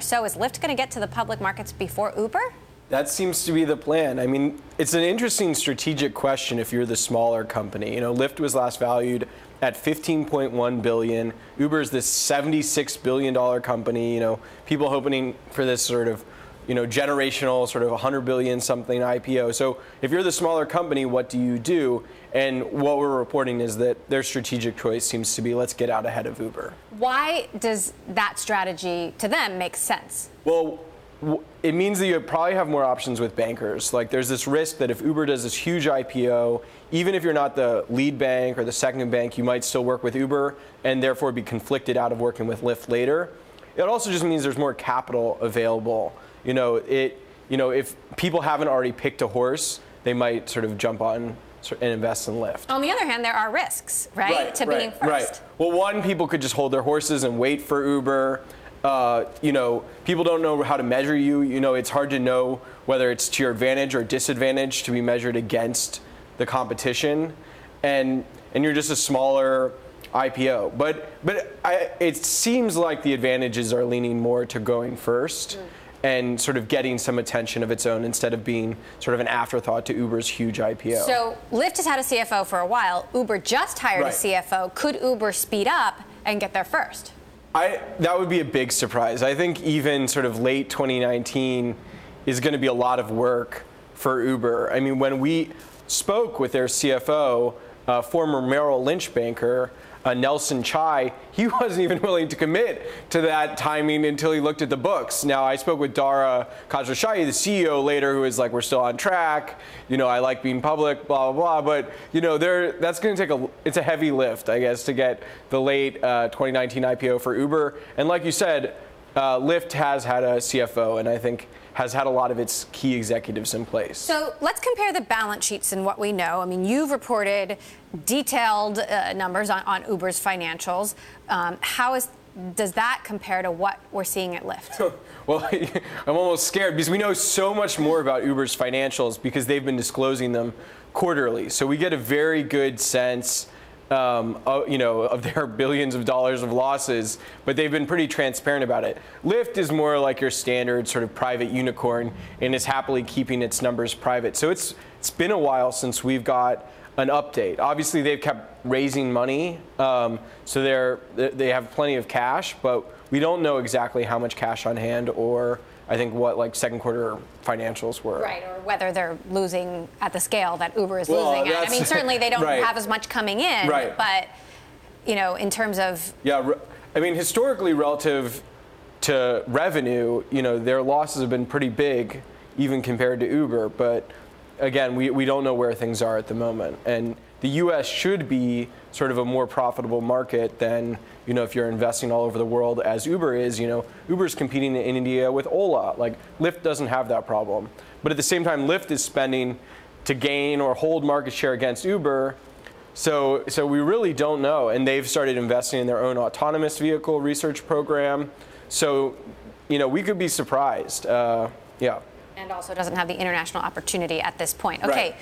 So is Lyft going to get to the public markets before Uber? That seems to be the plan. I mean, it's an interesting strategic question if you're the smaller company. You know, Lyft was last valued at $15.1 billion. Uber is this $76 billion company. You know, people hoping for this sort of, you know, generational sort of $100 billion something IPO. So if you're the smaller company, what do you do? And what we're reporting is that their strategic choice seems to be, let's get out ahead of Uber. Why does that strategy to them make sense? Well, it means that you probably have more options with bankers. Like, there's this risk that if Uber does this huge IPO, even if you're not the lead bank or the second bank, you might still work with Uber and therefore be conflicted out of working with Lyft later. It also just means there's more capital available. You know, if people haven't already picked a horse, they might sort of jump on and invest in Lyft. On the other hand, there are risks, right, to being first. Right. Well, one, people could just hold their horses and wait for Uber. You know, people don't know how to measure you. You know, it's hard to know whether it's to your advantage or disadvantage to be measured against the competition, and you're just a smaller IPO. But it seems like the advantages are leaning more to going first. And sort of getting some attention of its own instead of being sort of an afterthought to Uber's huge IPO. So Lyft has had a CFO for a while. Uber just hired a CFO. Could Uber speed up and get there first? That would be a big surprise. I think even sort of late 2019 is going to be a lot of work for Uber. I mean, when we spoke with their CFO, former Merrill Lynch banker, Nelson Chai, he wasn't even willing to commit to that timing until he looked at the books. Now, I spoke with Dara Khosrowshahi, the CEO, later, who was like, we're still on track. You know, I like being public, blah, blah, blah. But, you know, that's going to take it's a heavy lift, I guess, to get the late 2019 IPO for Uber. And like you said, Lyft has had a CFO, and I think has had a lot of its key executives in place. So let's compare the balance sheets and what we know. I mean, you've reported detailed numbers on Uber's financials. Does that compare to what we're seeing at Lyft? Well, I'm almost scared because we know so much more about Uber's financials because they've been disclosing them quarterly. So we get a very good sense of their billions of dollars of losses, but they've been pretty transparent about it. Lyft is more like your standard sort of private unicorn and is happily keeping its numbers private. So it's been a while since we've got an update. Obviously, they've kept raising money, so they have plenty of cash, but we don't know exactly how much cash on hand or I think what like second quarter financials were. Right, or whether they're losing at the scale that Uber is losing at. I mean, certainly they don't have as much coming in, but, you know, in terms of... Yeah, I mean, historically relative to revenue, you know, their losses have been pretty big, even compared to Uber. But again, we don't know where things are at the moment. And the U.S. should be sort of a more profitable market than, you know, if you're investing all over the world as Uber is. You know, Uber's competing in India with Ola. Like, Lyft doesn't have that problem. But at the same time, Lyft is spending to gain or hold market share against Uber. So we really don't know. And they've started investing in their own autonomous vehicle research program. So, you know, we could be surprised. Yeah. And also doesn't have the international opportunity at this point. Okay.